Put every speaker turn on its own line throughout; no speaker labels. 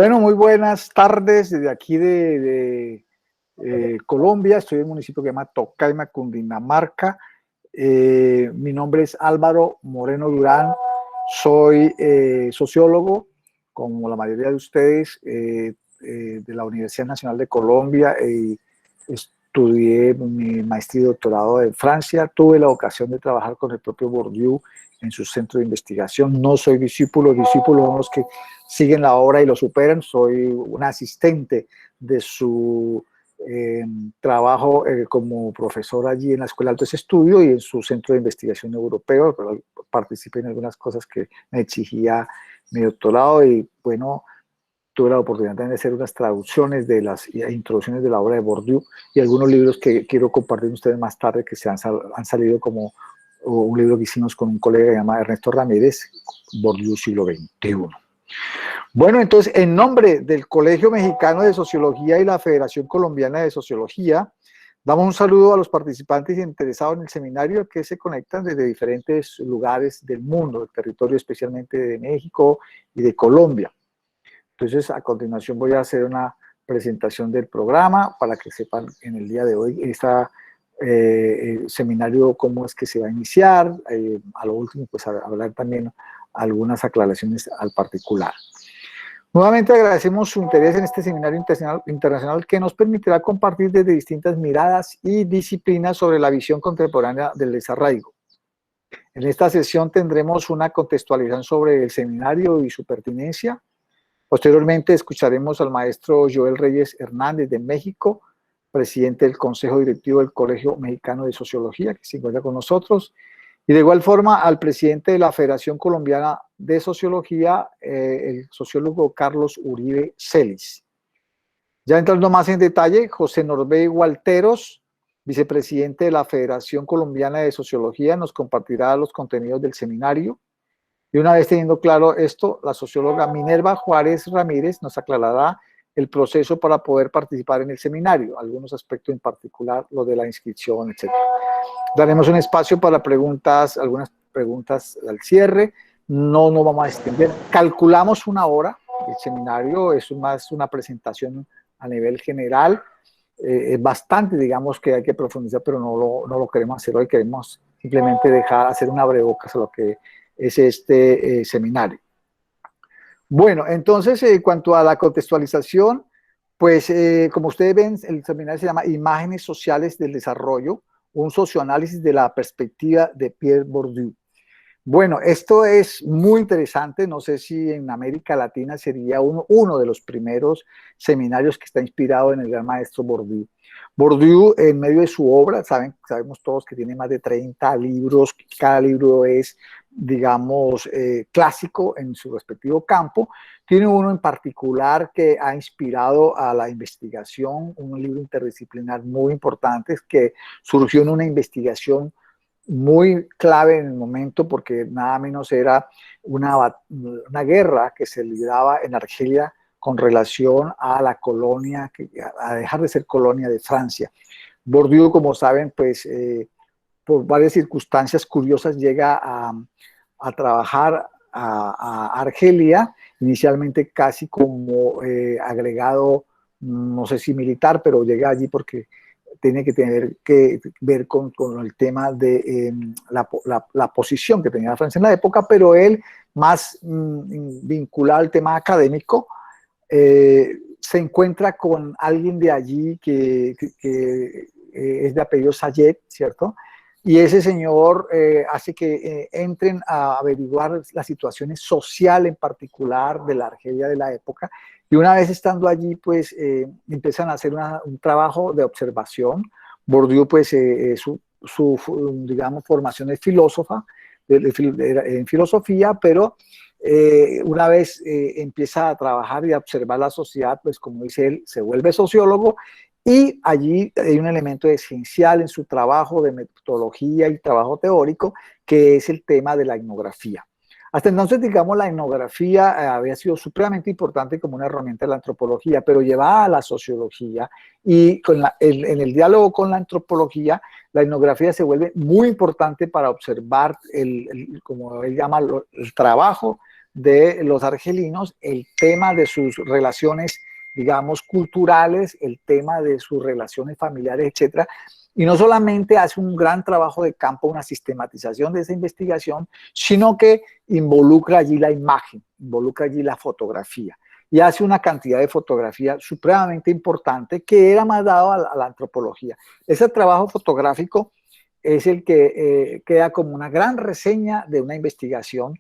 Bueno, muy buenas tardes desde aquí de Colombia. Estoy en un municipio que se llama Tocaima, Cundinamarca. Mi nombre es Álvaro Moreno Durán. Soy sociólogo, como la mayoría de ustedes, de la Universidad Nacional de Colombia. Estudié mi maestría y doctorado en Francia. Tuve la ocasión de trabajar con el propio Bourdieu en su centro de investigación. No soy discípulo, discípulos son los que siguen la obra y lo superan. Soy un asistente de su trabajo como profesor allí en la Escuela de Altos Estudios y en su centro de investigación europeo. Pero participé en algunas cosas que me exigía mi doctorado y bueno, tuve la oportunidad de hacer unas traducciones de las introducciones de la obra de Bourdieu y algunos libros que quiero compartir con ustedes más tarde que han salido, como un libro que hicimos con un colega que se llama Ernesto Ramírez, Bourdieu siglo XXI. Bueno, entonces, en nombre del Colegio Mexicano de Sociología y la Federación Colombiana de Sociología, damos un saludo a los participantes interesados en el seminario que se conectan desde diferentes lugares del mundo, del territorio especialmente de México y de Colombia. Entonces, a continuación voy a hacer una presentación del programa para que sepan en el día de hoy el seminario cómo es que se va a iniciar. A lo último, pues hablar también algunas aclaraciones al particular. Nuevamente agradecemos su interés en este seminario internacional que nos permitirá compartir desde distintas miradas y disciplinas sobre la visión contemporánea del desarraigo. En esta sesión tendremos una contextualización sobre el seminario y su pertinencia. Posteriormente escucharemos al maestro Joel Reyes Hernández de México, presidente del Consejo Directivo del Colegio Mexicano de Sociología, que se encuentra con nosotros, y de igual forma al presidente de la Federación Colombiana de Sociología, el sociólogo Carlos Uribe Celis. Ya entrando más en detalle, José Norbey Gualteros, vicepresidente de la Federación Colombiana de Sociología, nos compartirá los contenidos del seminario. Y una vez teniendo claro esto, la socióloga Minerva Juárez Ramírez nos aclarará el proceso para poder participar en el seminario, algunos aspectos en particular, lo de la inscripción, etc. Daremos un espacio para preguntas, algunas preguntas al cierre. No nos vamos a extender. Calculamos una hora. El seminario es más una presentación a nivel general. Es bastante, digamos, que hay que profundizar, pero no lo queremos hacer hoy. Queremos simplemente hacer una abrebocas a lo que es este seminario. Bueno, entonces, en cuanto a la contextualización, pues como ustedes ven, el seminario se llama Imágenes Sociales del Desarrollo, un socioanálisis de la perspectiva de Pierre Bourdieu. Bueno, esto es muy interesante. No sé si en América Latina sería uno de los primeros seminarios que está inspirado en el gran maestro Bourdieu. Bourdieu, en medio de su obra, sabemos todos que tiene más de 30 libros, cada libro es, digamos, clásico en su respectivo campo. Tiene uno en particular que ha inspirado a la investigación, un libro interdisciplinar muy importante que surgió en una investigación muy clave en el momento, porque nada menos era una guerra que se libraba en Argelia con relación a la colonia, a dejar de ser colonia de Francia. Bourdieu, como saben, pues por varias circunstancias curiosas llega a trabajar a Argelia, inicialmente casi como agregado, no sé si militar, pero llega allí porque tiene que tener que ver con el tema de la posición que tenía Francia en la época, pero él más vinculado al tema académico, se encuentra con alguien de allí que es de apellido Sayed, ¿cierto? Y ese señor hace que entren a averiguar las situaciones sociales en particular de la Argelia de la época. Y una vez estando allí, pues empiezan a hacer un trabajo de observación. Bourdieu, pues digamos, formación es filósofa, en filosofía, pero una vez empieza a trabajar y a observar la sociedad, pues como dice él, se vuelve sociólogo. Y allí hay un elemento esencial en su trabajo de metodología y trabajo teórico, que es el tema de la etnografía. Hasta entonces, digamos, la etnografía había sido supremamente importante como una herramienta de la antropología, pero llevada a la sociología y en el diálogo con la antropología, la etnografía se vuelve muy importante para observar, como él llama, el trabajo de los argelinos, el tema de sus relaciones, digamos, culturales, el tema de sus relaciones familiares, etcétera. Y no solamente hace un gran trabajo de campo, una sistematización de esa investigación, sino que involucra allí la imagen, involucra allí la fotografía. Y hace una cantidad de fotografía supremamente importante que era más dado a la antropología. Ese trabajo fotográfico es el que queda como una gran reseña de una investigación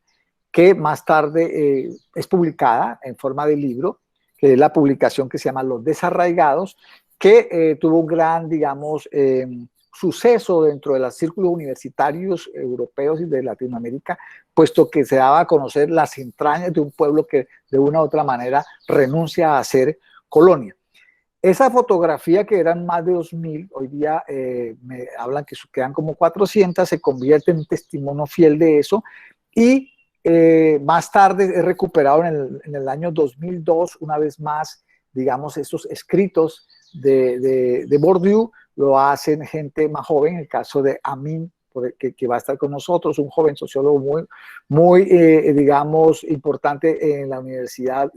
que más tarde es publicada en forma de libro, que es la publicación que se llama Los Desarraigados, que tuvo un gran, digamos, suceso dentro de los círculos universitarios europeos y de Latinoamérica, puesto que se daba a conocer las entrañas de un pueblo que de una u otra manera renuncia a ser colonia. Esa fotografía, que eran más de 2000, hoy día me hablan que quedan como 400, se convierte en un testimonio fiel de eso, y más tarde es recuperado en el año 2002, una vez más, digamos, estos escritos de Bourdieu lo hacen gente más joven, el caso de Amin, que va a estar con nosotros, un joven sociólogo muy digamos, importante en la universidad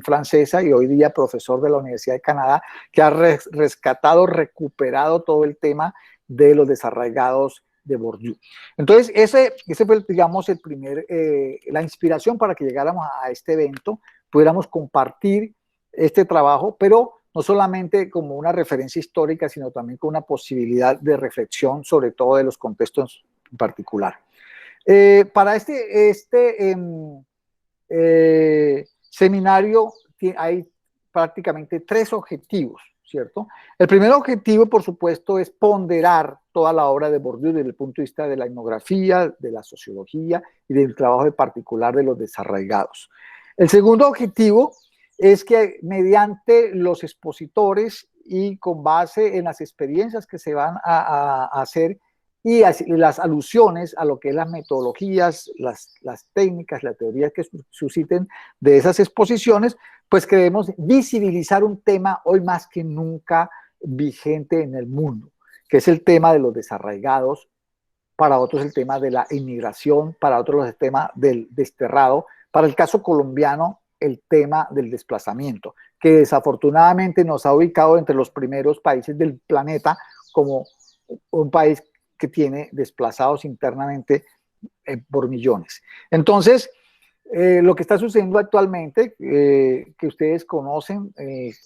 francesa y hoy día profesor de la Universidad de Canadá, que ha rescatado, recuperado todo el tema de los desarraigados de Bourdieu. Entonces, ese fue, digamos, la inspiración para que llegáramos a este evento, pudiéramos compartir este trabajo, pero no solamente como una referencia histórica, sino también con una posibilidad de reflexión sobre todo de los contextos en particular. Para este seminario hay prácticamente 3 objetivos, ¿cierto? El primer objetivo, por supuesto, es ponderar toda la obra de Bourdieu desde el punto de vista de la etnografía, de la sociología y del trabajo en particular de los desarraigados. El segundo objetivo es que mediante los expositores y con base en las experiencias que se van a hacer y las alusiones a lo que es las metodologías, las técnicas, las teorías que susciten de esas exposiciones, pues queremos visibilizar un tema hoy más que nunca vigente en el mundo, que es el tema de los desarraigados, para otros el tema de la inmigración, para otros el tema del desterrado, para el caso colombiano el tema del desplazamiento, que desafortunadamente nos ha ubicado entre los primeros países del planeta como un país que tiene desplazados internamente por millones. Entonces, lo que está sucediendo actualmente, que ustedes conocen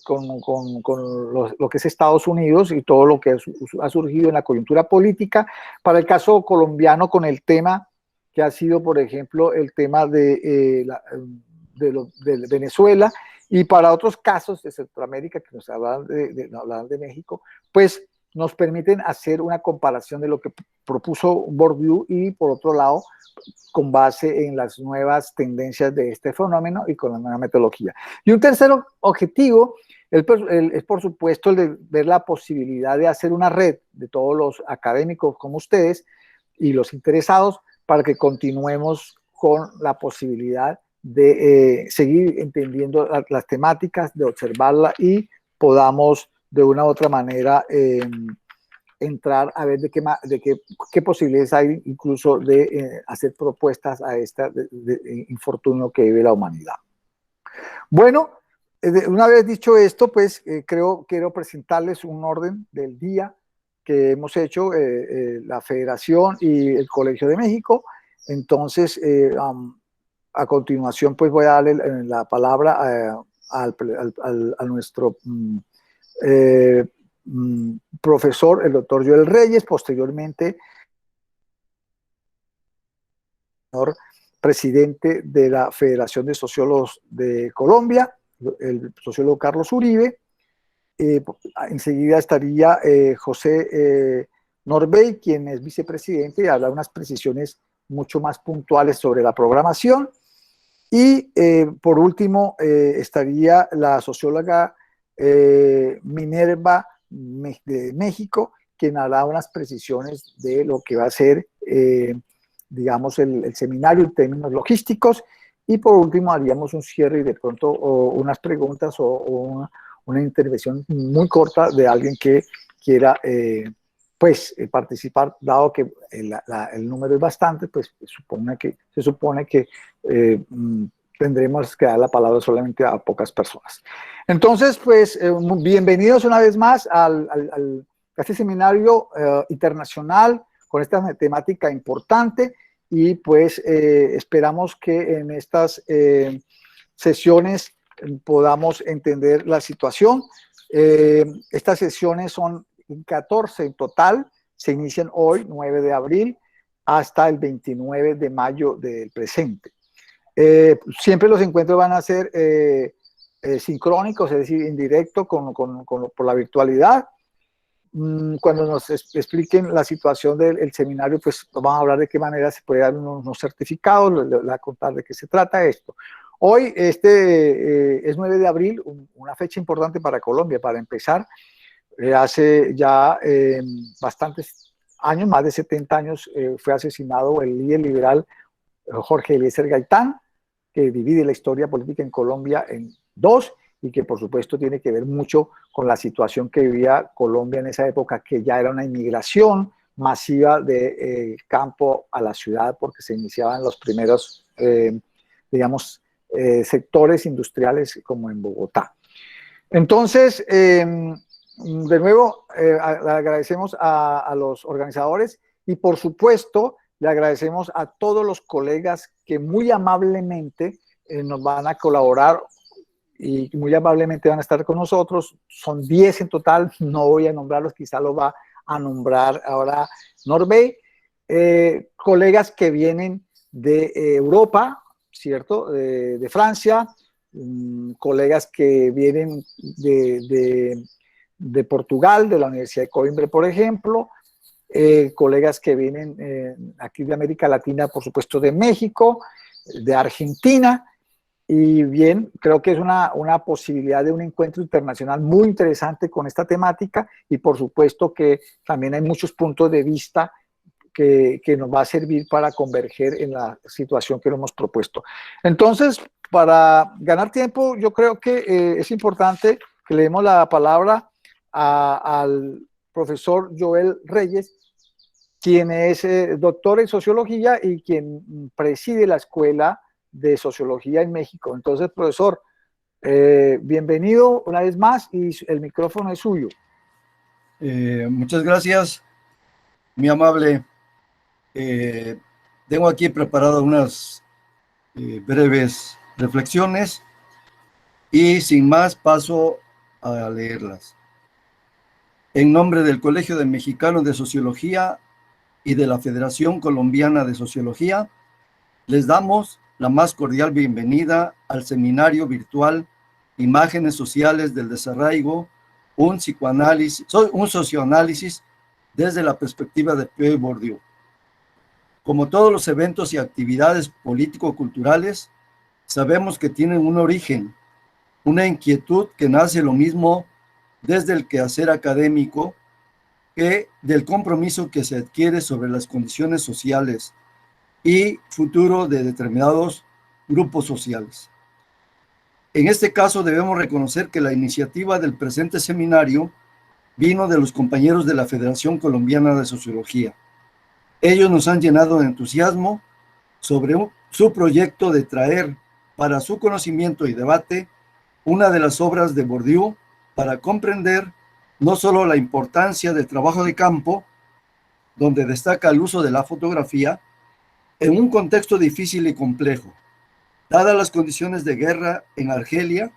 con lo que es Estados Unidos y todo lo que ha surgido en la coyuntura política, para el caso colombiano con el tema que ha sido, por ejemplo, el tema de Venezuela, y para otros casos de Centroamérica que nos hablan de México, pues nos permiten hacer una comparación de lo que propuso Bourdieu y, por otro lado, con base en las nuevas tendencias de este fenómeno y con la nueva metodología. Y un tercer objetivo es, por supuesto, el de ver la posibilidad de hacer una red de todos los académicos como ustedes y los interesados para que continuemos con la posibilidad de seguir entendiendo las temáticas, de observarla y podamos de una u otra manera entrar a ver qué posibilidades hay incluso de hacer propuestas a este infortunio que vive la humanidad. Bueno, una vez dicho esto, pues quiero presentarles un orden del día que hemos hecho la Federación y el Colegio de México. Entonces, a continuación, pues voy a darle la palabra a nuestro profesor, el doctor Joel Reyes, posteriormente presidente de la Federación de Sociólogos de Colombia, el sociólogo Carlos Uribe. Enseguida estaría José Norbey, quien es vicepresidente, y habla unas precisiones mucho más puntuales sobre la programación. Y por último estaría la socióloga Minerva de México, quien hará unas precisiones de lo que va a ser, digamos, el seminario en términos logísticos. Y por último haríamos un cierre y de pronto unas preguntas o una intervención muy corta de alguien que quiera participar, dado que el número es bastante, pues se supone que tendremos que dar la palabra solamente a pocas personas. Entonces, pues, bienvenidos una vez más a este seminario internacional con esta temática importante, y pues esperamos que en estas sesiones podamos entender la situación. Estas sesiones son 14 en total, se inician hoy, 9 de abril, hasta el 29 de mayo del presente. Siempre los encuentros van a ser sincrónicos, es decir, en directo por la virtualidad. Cuando nos expliquen la situación del seminario, pues vamos a hablar de qué manera se puede dar unos certificados, les voy a contar de qué se trata esto. Hoy es 9 de abril, una fecha importante para Colombia. Para empezar, hace ya bastantes años, más de 70 años, fue asesinado el líder liberal Jorge Eliezer Gaitán, que divide la historia política en Colombia en dos, y que por supuesto tiene que ver mucho con la situación que vivía Colombia en esa época, que ya era una inmigración masiva del campo a la ciudad, porque se iniciaban los primeros, digamos, sectores industriales como en Bogotá. Entonces, de nuevo, le agradecemos a los organizadores, y por supuesto le agradecemos a todos los colegas que muy amablemente nos van a colaborar y muy amablemente van a estar con nosotros. Son 10 en total, no voy a nombrarlos, quizá lo va a nombrar ahora Norbey. Colegas que vienen de Europa, ¿cierto? De Francia, colegas que vienen de Portugal, de la Universidad de Coimbra, por ejemplo, colegas que vienen aquí de América Latina, por supuesto de México, de Argentina. Y bien, creo que es una posibilidad de un encuentro internacional muy interesante con esta temática, y por supuesto que también hay muchos puntos de vista que nos va a servir para converger en la situación que lo hemos propuesto. Entonces, para ganar tiempo, yo creo que es importante que le demos la palabra al profesor Joel Reyes, quien es doctor en sociología y quien preside la Escuela de Sociología en México. Entonces, profesor, bienvenido una vez más, y el micrófono es suyo.
Muchas gracias, muy amable. Tengo aquí preparadas unas breves reflexiones, y sin más paso a leerlas. En nombre del Colegio de Mexicanos de Sociología y de la Federación Colombiana de Sociología, les damos la más cordial bienvenida al seminario virtual Imágenes Sociales del Desarraigo, un socioanálisis desde la perspectiva de Pierre Bourdieu. Como todos los eventos y actividades político-culturales, sabemos que tienen un origen, una inquietud que nace lo mismo desde el quehacer académico que del compromiso que se adquiere sobre las condiciones sociales y futuro de determinados grupos sociales. En este caso debemos reconocer que la iniciativa del presente seminario vino de los compañeros de la Federación Colombiana de Sociología. Ellos nos han llenado de entusiasmo sobre su proyecto de traer para su conocimiento y debate una de las obras de Bourdieu para comprender no solo la importancia del trabajo de campo, donde destaca el uso de la fotografía, en un contexto difícil y complejo, dadas las condiciones de guerra en Argelia,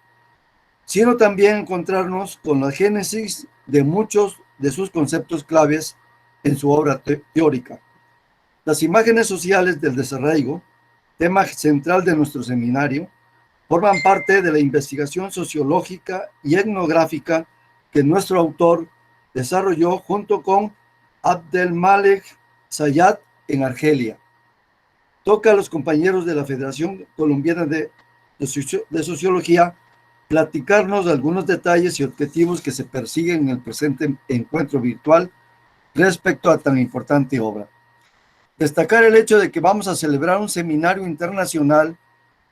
sino también encontrarnos con la génesis de muchos de sus conceptos claves en su obra teórica. Las imágenes sociales del desarraigo, tema central de nuestro seminario, forman parte de la investigación sociológica y etnográfica que nuestro autor desarrolló junto con Abdelmalek Sayad en Argelia. Toca a los compañeros de la Federación Colombiana de Sociología platicarnos de algunos detalles y objetivos que se persiguen en el presente encuentro virtual respecto a tan importante obra. Destacar el hecho de que vamos a celebrar un seminario internacional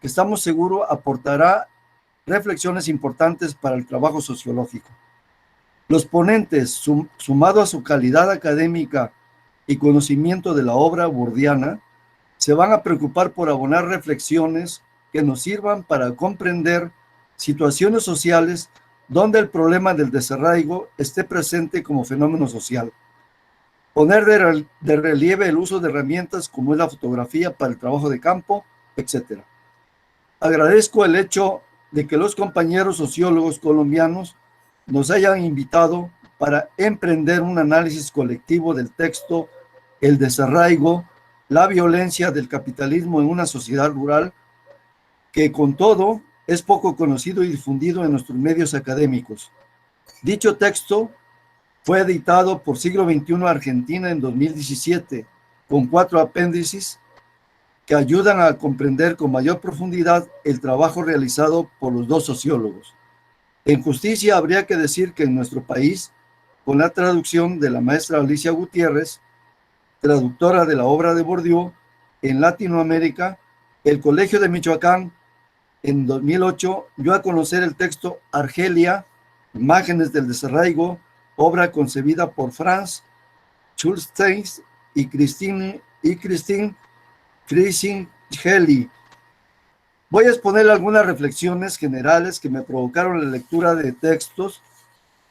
que estamos seguros aportará reflexiones importantes para el trabajo sociológico. Los ponentes, sumado a su calidad académica y conocimiento de la obra bordiana, se van a preocupar por abonar reflexiones que nos sirvan para comprender situaciones sociales donde el problema del desarraigo esté presente como fenómeno social. Poner de relieve el uso de herramientas como es la fotografía para el trabajo de campo, etc. Agradezco el hecho de que los compañeros sociólogos colombianos nos hayan invitado para emprender un análisis colectivo del texto El desarraigo, la violencia del capitalismo en una sociedad rural, que con todo es poco conocido y difundido en nuestros medios académicos. Dicho texto fue editado por Siglo XXI Argentina en 2017, con 4 apéndices que ayudan a comprender con mayor profundidad el trabajo realizado por los 2 sociólogos. En justicia, habría que decir que en nuestro país, con la traducción de la maestra Alicia Gutiérrez, traductora de la obra de Bourdieu, en Latinoamérica, el Colegio de Michoacán, en 2008, dio a conocer el texto Argelia, Imágenes del Desarraigo, obra concebida por Franz Schulstein y Christine Friesen-Heli. Voy a exponer algunas reflexiones generales que me provocaron la lectura de textos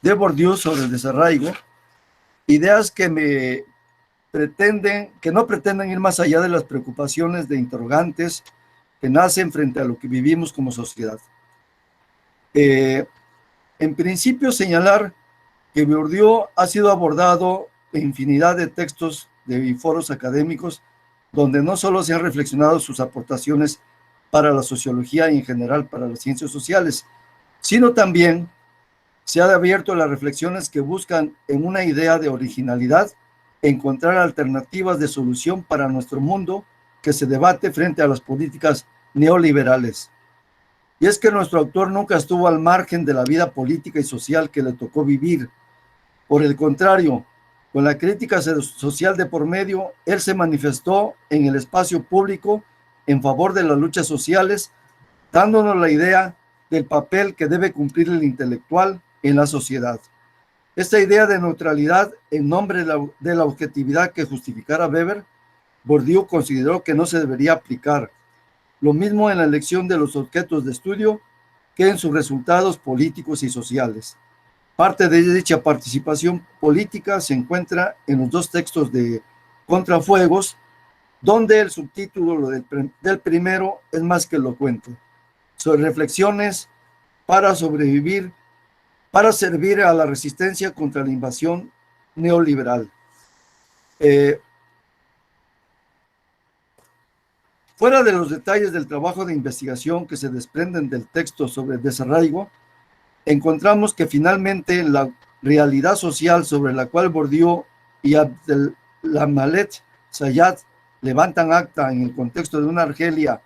de Bourdieu sobre el desarraigo, ideas que no pretenden ir más allá de las preocupaciones de interrogantes que nacen frente a lo que vivimos como sociedad. En principio, señalar que Bourdieu ha sido abordado en infinidad de textos y foros académicos donde no solo se han reflexionado sus aportaciones para la sociología y en general para las ciencias sociales, sino también se ha abierto las reflexiones que buscan en una idea de originalidad encontrar alternativas de solución para nuestro mundo que se debate frente a las políticas neoliberales. Y es que nuestro autor nunca estuvo al margen de la vida política y social que le tocó vivir. Por el contrario, con la crítica social de por medio, él se manifestó en el espacio público en favor de las luchas sociales, dándonos la idea del papel que debe cumplir el intelectual en la sociedad. Esta idea de neutralidad en nombre de la objetividad que justificara Weber, Bourdieu consideró que no se debería aplicar. Lo mismo en la elección de los objetos de estudio que en sus resultados políticos y sociales. Parte de dicha participación política se encuentra en los 2 textos de Contrafuegos, donde el subtítulo del primero es más que elocuente, sobre reflexiones para sobrevivir, para servir a la resistencia contra la invasión neoliberal. Fuera de los detalles del trabajo de investigación que se desprenden del texto sobre el desarraigo, encontramos que finalmente la realidad social sobre la cual Bourdieu y Abdelmalet Sayad levantan acta en el contexto de una Argelia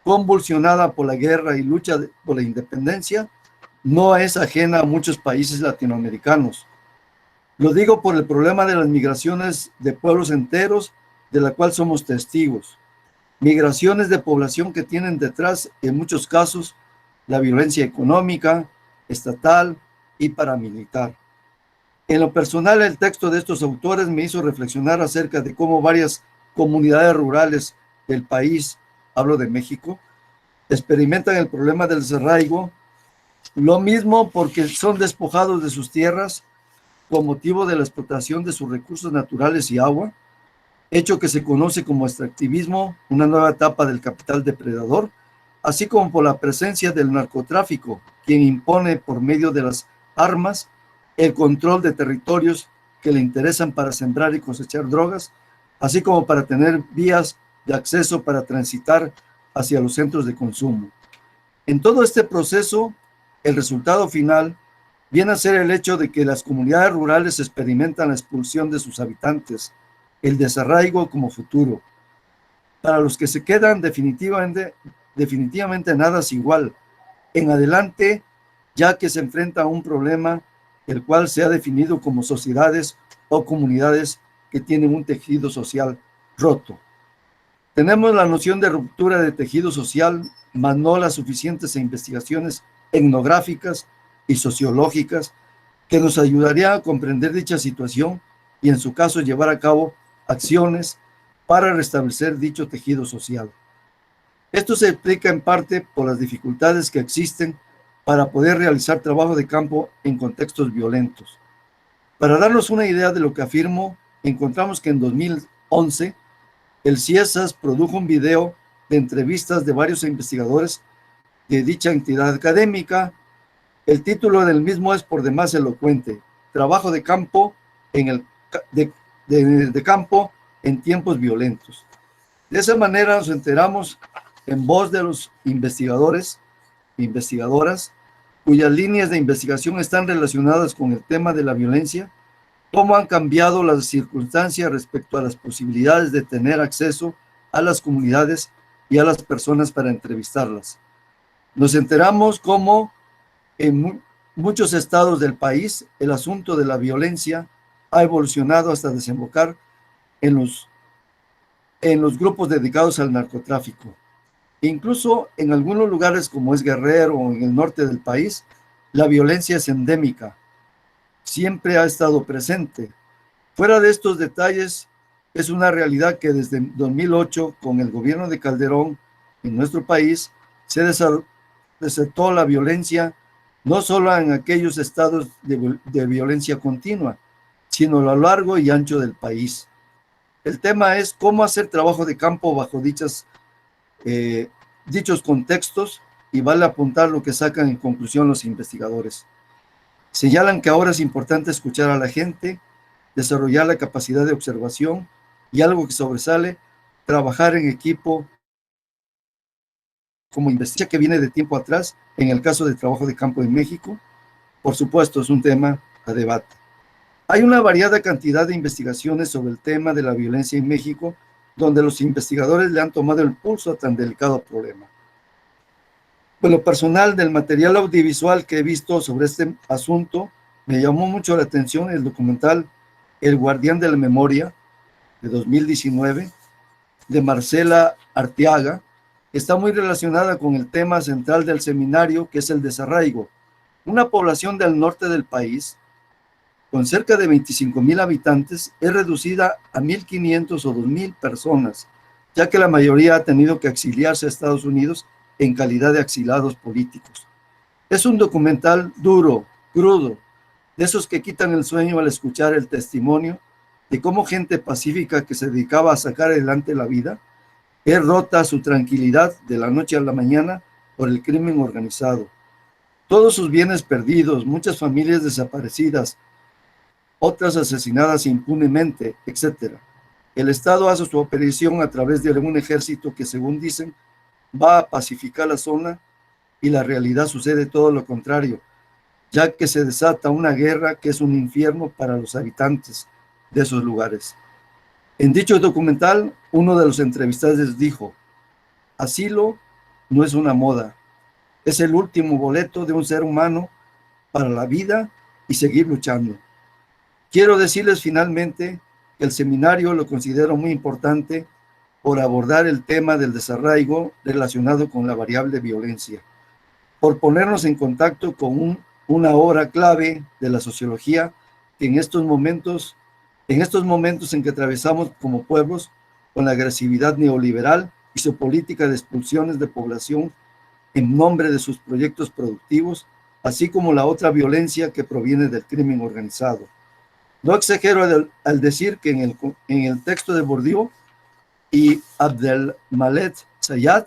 convulsionada por la guerra y lucha por la independencia, no es ajena a muchos países latinoamericanos. Lo digo por el problema de las migraciones de pueblos enteros, de la cual somos testigos. Migraciones de población que tienen detrás, en muchos casos, la violencia económica, estatal y paramilitar. En lo personal, el texto de estos autores me hizo reflexionar acerca de cómo varias comunidades rurales del país, hablo de México, experimentan el problema del desarraigo, lo mismo porque son despojados de sus tierras con motivo de la explotación de sus recursos naturales y agua, hecho que se conoce como extractivismo, una nueva etapa del capital depredador, así como por la presencia del narcotráfico, quien impone por medio de las armas el control de territorios que le interesan para sembrar y cosechar drogas, así como para tener vías de acceso para transitar hacia los centros de consumo. En todo este proceso, el resultado final viene a ser el hecho de que las comunidades rurales experimentan la expulsión de sus habitantes, el desarraigo como futuro. Para los que se quedan, definitivamente nada es igual. En adelante, ya que se enfrenta a un problema el cual se ha definido como sociedades o comunidades que tienen un tejido social roto. Tenemos la noción de ruptura de tejido social, mas no las suficientes investigaciones etnográficas y sociológicas que nos ayudaría a comprender dicha situación y en su caso llevar a cabo acciones para restablecer dicho tejido social. Esto se explica en parte por las dificultades que existen para poder realizar trabajo de campo en contextos violentos. Para darnos una idea de lo que afirmo, encontramos que en 2011 el CIESAS produjo un video de entrevistas de varios investigadores de dicha entidad académica. El título del mismo es por demás elocuente: Trabajo de campo de campo en tiempos violentos. De esa manera nos enteramos en voz de los investigadores e investigadoras cuyas líneas de investigación están relacionadas con el tema de la violencia, cómo han cambiado las circunstancias respecto a las posibilidades de tener acceso a las comunidades y a las personas para entrevistarlas. Nos enteramos cómo en muchos estados del país el asunto de la violencia ha evolucionado hasta desembocar en los grupos dedicados al narcotráfico. Incluso en algunos lugares como es Guerrero o en el norte del país, la violencia es endémica, siempre ha estado presente. Fuera de estos detalles, es una realidad que desde 2008, con el gobierno de Calderón en nuestro país, se desató la violencia, no solo en aquellos estados de violencia continua, sino a lo largo y ancho del país. El tema es cómo hacer trabajo de campo bajo dichos contextos, y vale apuntar lo que sacan en conclusión los investigadores. Señalan que ahora es importante escuchar a la gente, desarrollar la capacidad de observación y algo que sobresale, trabajar en equipo como investigación que viene de tiempo atrás en el caso de trabajo de campo en México. Por supuesto, es un tema a debate. Hay una variada cantidad de investigaciones sobre el tema de la violencia en México, donde los investigadores le han tomado el pulso a tan delicado problema. Por lo personal, del material audiovisual que he visto sobre este asunto, me llamó mucho la atención el documental El Guardián de la Memoria, de 2019, de Marcela Arteaga, que está muy relacionada con el tema central del seminario, que es el desarraigo. Una población del norte del país, con cerca de 25,000 habitantes, es reducida a 1,500 o 2,000 personas, ya que la mayoría ha tenido que exiliarse a Estados Unidos en calidad de exilados políticos. Es un documental duro, crudo, de esos que quitan el sueño al escuchar el testimonio de cómo gente pacífica que se dedicaba a sacar adelante la vida es rota su tranquilidad de la noche a la mañana por el crimen organizado. Todos sus bienes perdidos, muchas familias desaparecidas, otras asesinadas impunemente, etc. El Estado hace su operación a través de un ejército que, según dicen, va a pacificar la zona, y la realidad sucede todo lo contrario, ya que se desata una guerra que es un infierno para los habitantes de esos lugares. En dicho documental, uno de los entrevistados dijo: asilo no es una moda, es el último boleto de un ser humano para la vida y seguir luchando. Quiero decirles finalmente que el seminario lo considero muy importante por abordar el tema del desarraigo relacionado con la variable violencia, por ponernos en contacto con una obra clave de la sociología que en estos momentos en que atravesamos como pueblos con la agresividad neoliberal y su política de expulsiones de población en nombre de sus proyectos productivos, así como la otra violencia que proviene del crimen organizado. No exagero al decir que en el texto de Bourdieu y Abdelmalek Sayad,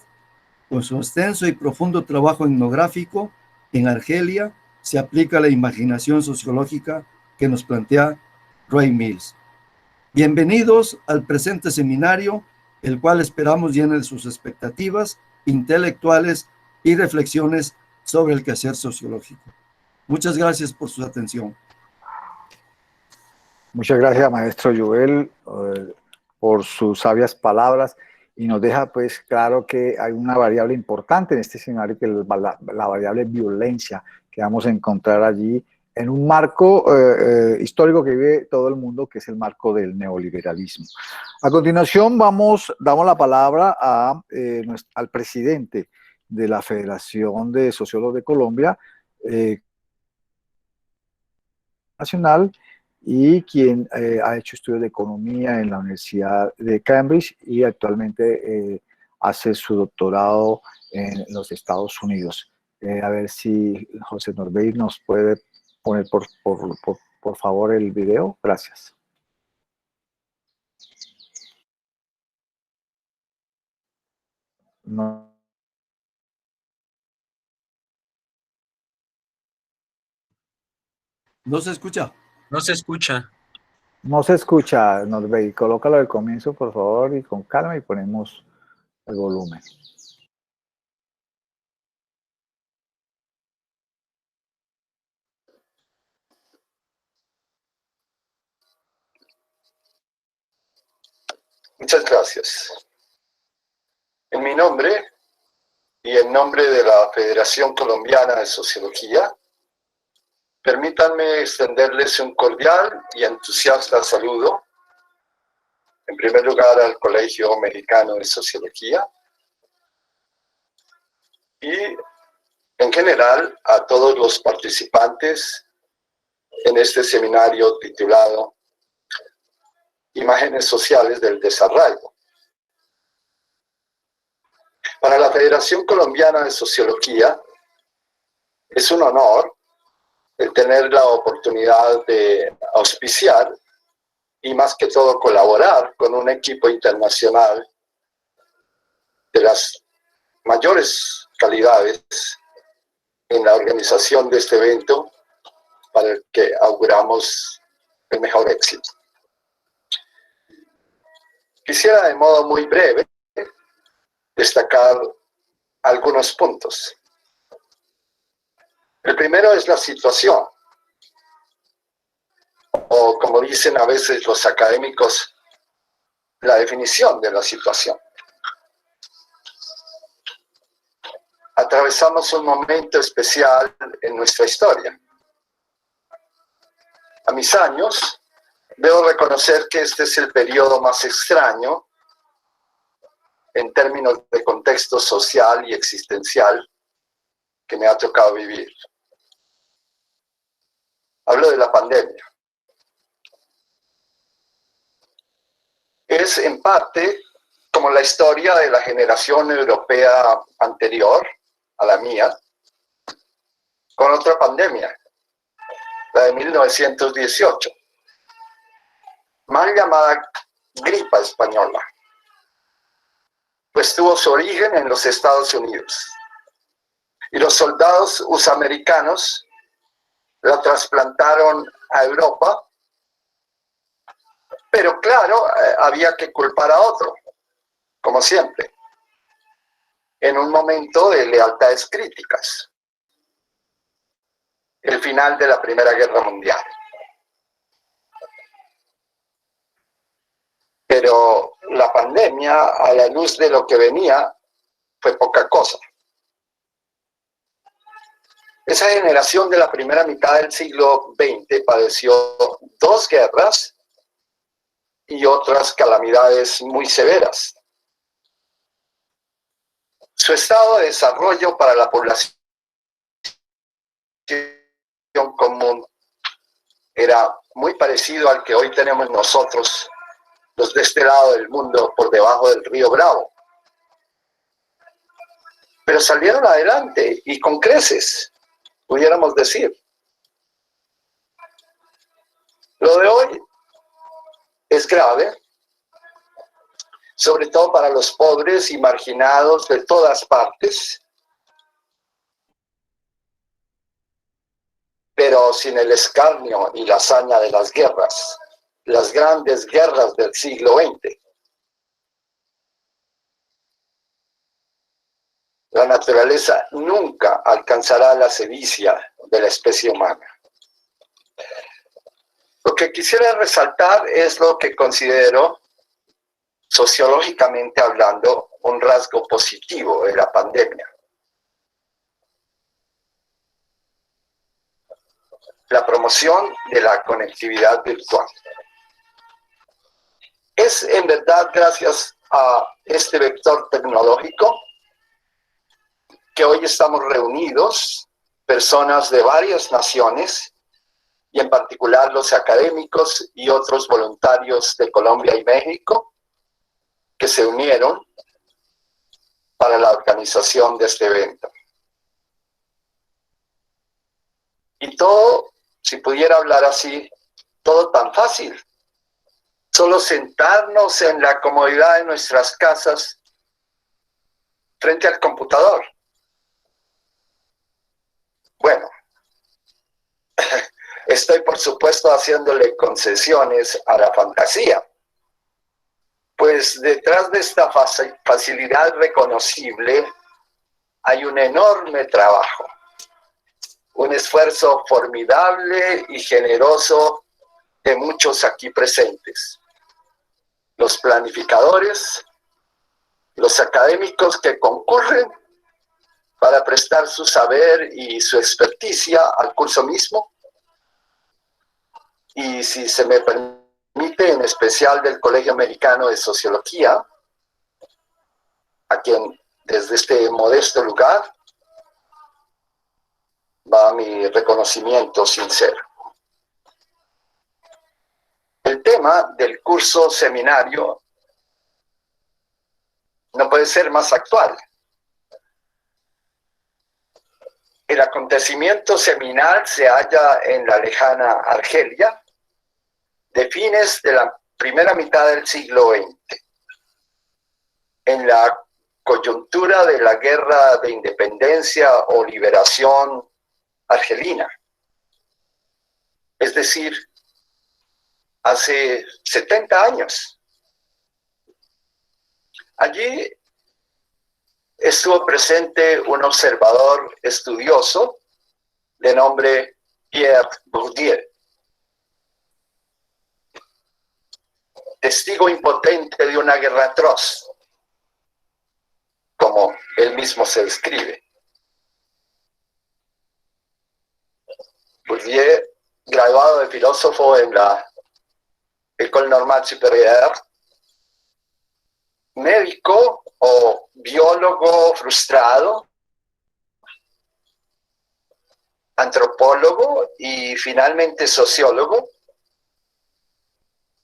con su extenso y profundo trabajo etnográfico en Argelia, se aplica la imaginación sociológica que nos plantea Roy Mills. Bienvenidos al presente seminario, el cual esperamos llene de sus expectativas intelectuales y reflexiones sobre el quehacer sociológico. Muchas gracias por su atención.
Muchas gracias, maestro Joel, por sus sabias palabras, y nos deja pues claro que hay una variable importante en este escenario, que es la variable violencia, que vamos a encontrar allí en un marco histórico que vive todo el mundo, que es el marco del neoliberalismo. A continuación damos la palabra al presidente de la Federación de Sociólogos de Colombia, Nacional y quien ha hecho estudios de economía en la Universidad de Cambridge y actualmente hace su doctorado en los Estados Unidos. A ver si José Norbey nos puede poner por favor el video. Gracias. No,
¿No se escucha?
No se escucha.
no se escucha, Norbey. Colócalo al comienzo, por favor, y con calma y ponemos el volumen.
Muchas gracias. En mi nombre y en nombre de la Federación Colombiana de Sociología, permítanme extenderles un cordial y entusiasta saludo, en primer lugar al Colegio Mexicano de Sociología y en general a todos los participantes en este seminario titulado Imágenes Sociales del Desarraigo. Para la Federación Colombiana de Sociología es un honor el tener la oportunidad de auspiciar y más que todo colaborar con un equipo internacional de las mayores calidades en la organización de este evento para el que auguramos el mejor éxito. Quisiera de modo muy breve destacar algunos puntos. El primero es la situación, o como dicen a veces los académicos, la definición de la situación. Atravesamos un momento especial en nuestra historia. A mis años, debo reconocer que este es el periodo más extraño en términos de contexto social y existencial que me ha tocado vivir. Hablo de la pandemia. Es en parte como la historia de la generación europea anterior a la mía, con otra pandemia, la de 1918, mal llamada gripa española, pues tuvo su origen en los Estados Unidos. Y los soldados usamericanos la trasplantaron a Europa, pero claro, había que culpar a otro, como siempre, en un momento de lealtades críticas, el final de la Primera Guerra Mundial. Pero la pandemia, a la luz de lo que venía, fue poca cosa. Esa generación de la primera mitad del siglo XX padeció dos guerras y otras calamidades muy severas. Su estado de desarrollo para la población común era muy parecido al que hoy tenemos nosotros, los de este lado del mundo, por debajo del río Bravo. Pero salieron adelante y con creces, pudiéramos decir. Lo de hoy es grave, sobre todo para los pobres y marginados de todas partes, pero sin el escarnio y la hazaña de las guerras, las grandes guerras del siglo XX. La naturaleza nunca alcanzará la sevicia de la especie humana. Lo que quisiera resaltar es lo que considero, sociológicamente hablando, un rasgo positivo de la pandemia. La promoción de la conectividad virtual. Es en verdad gracias a este vector tecnológico que hoy estamos reunidos, personas de varias naciones, y en particular los académicos y otros voluntarios de Colombia y México que se unieron para la organización de este evento. Y todo, si pudiera hablar así, todo tan fácil. Solo sentarnos en la comodidad de nuestras casas frente al computador. Bueno, estoy por supuesto haciéndole concesiones a la fantasía, pues detrás de esta facilidad reconocible hay un enorme trabajo, un esfuerzo formidable y generoso de muchos aquí presentes. Los planificadores, los académicos que concurren para prestar su saber y su experticia al curso mismo, y si se me permite, en especial del Colegio Americano de Sociología, a quien desde este modesto lugar va mi reconocimiento sincero. El tema del curso seminario no puede ser más actual. El acontecimiento seminal se halla en la lejana Argelia, de fines de la primera mitad del siglo XX, en la coyuntura de la guerra de independencia o liberación argelina. Es decir, hace 70 años. Allí estuvo presente un observador estudioso de nombre Pierre Bourdieu, testigo impotente de una guerra atroz, como él mismo se describe. Bourdieu, graduado de filósofo en la École Normale Supérieure, médico o biólogo frustrado, antropólogo y finalmente sociólogo,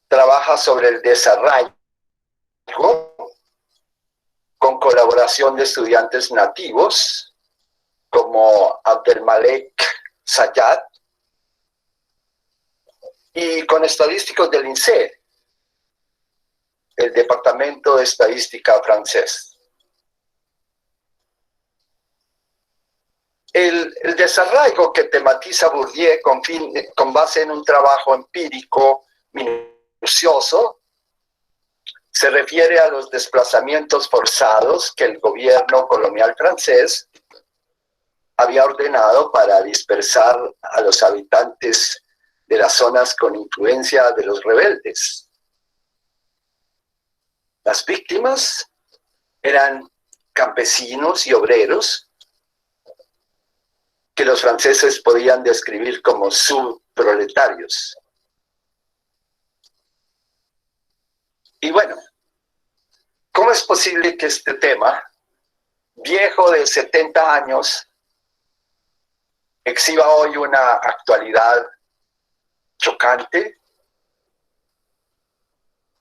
trabaja sobre el desarraigo con colaboración de estudiantes nativos como Abdelmalek Sayad y con estadísticos del INSEE, el Departamento de Estadística francés. El desarraigo que tematiza Bourdieu con base en un trabajo empírico minucioso se refiere a los desplazamientos forzados que el gobierno colonial francés había ordenado para dispersar a los habitantes de las zonas con influencia de los rebeldes. Las víctimas eran campesinos y obreros que los franceses podían describir como subproletarios. Y bueno, ¿cómo es posible que este tema, viejo de 70 años, exhiba hoy una actualidad chocante,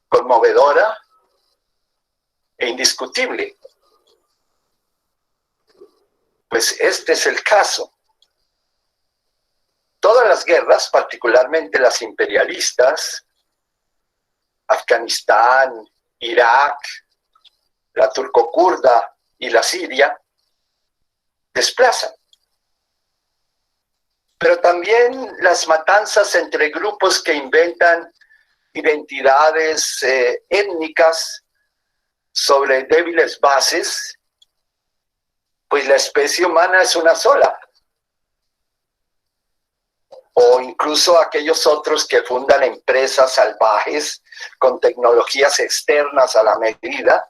conmovedora e indiscutible? Pues este es el caso. Todas las guerras, particularmente las imperialistas, Afganistán, Irak, la turco-kurda y la Siria, desplazan. Pero también las matanzas entre grupos que inventan identidades étnicas sobre débiles bases, pues la especie humana es una sola. O incluso aquellos otros que fundan empresas salvajes con tecnologías externas a la medida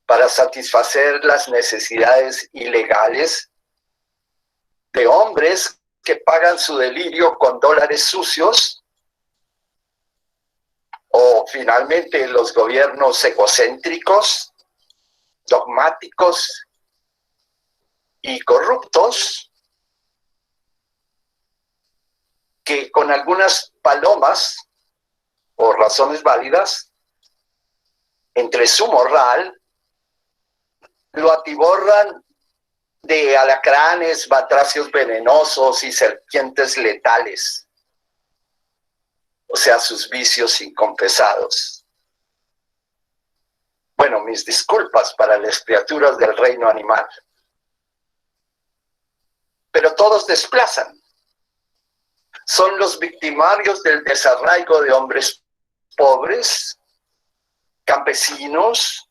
para satisfacer las necesidades ilegales de hombres que pagan su delirio con dólares sucios, o finalmente los gobiernos egocéntricos, dogmáticos y corruptos que con algunas palomas, por razones válidas, entre su morral, lo atiborran de alacranes, batracios venenosos y serpientes letales, o sea, sus vicios inconfesados. Bueno, mis disculpas para las criaturas del reino animal. Pero todos desplazan. Son los victimarios del desarraigo de hombres pobres, campesinos,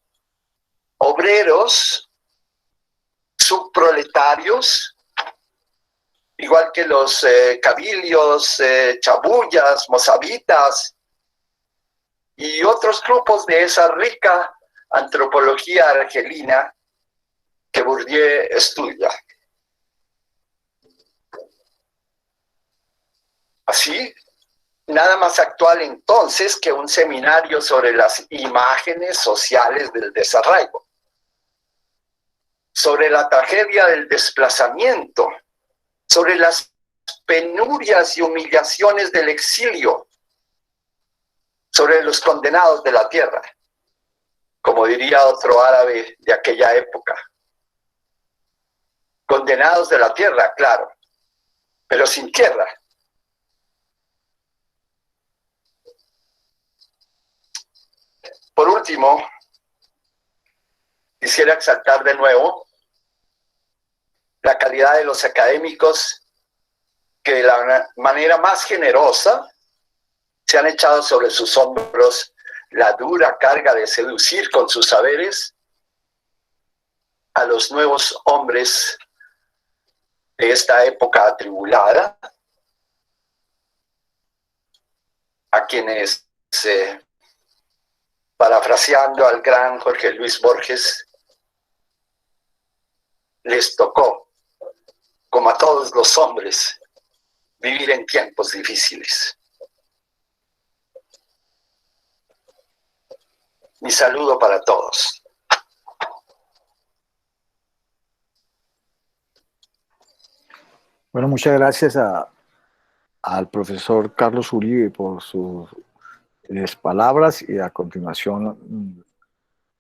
obreros, subproletarios, igual que los cabilios, chabullas, mozabitas y otros grupos de esa rica antropología argelina que Bourdieu estudia. Así, nada más actual entonces que un seminario sobre las imágenes sociales del desarraigo, sobre la tragedia del desplazamiento, sobre las penurias y humillaciones del exilio, sobre los condenados de la tierra, como diría otro árabe de aquella época. Condenados de la tierra, claro, pero sin tierra. Por último, quisiera exaltar de nuevo la calidad de los académicos que de la manera más generosa se han echado sobre sus hombros la dura carga de seducir con sus saberes a los nuevos hombres de esta época atribulada, a quienes, parafraseando al gran Jorge Luis Borges, les tocó, como a todos los hombres, vivir en tiempos difíciles. Mi saludo para todos.
Bueno, muchas gracias al profesor Carlos Uribe por sus palabras, y a continuación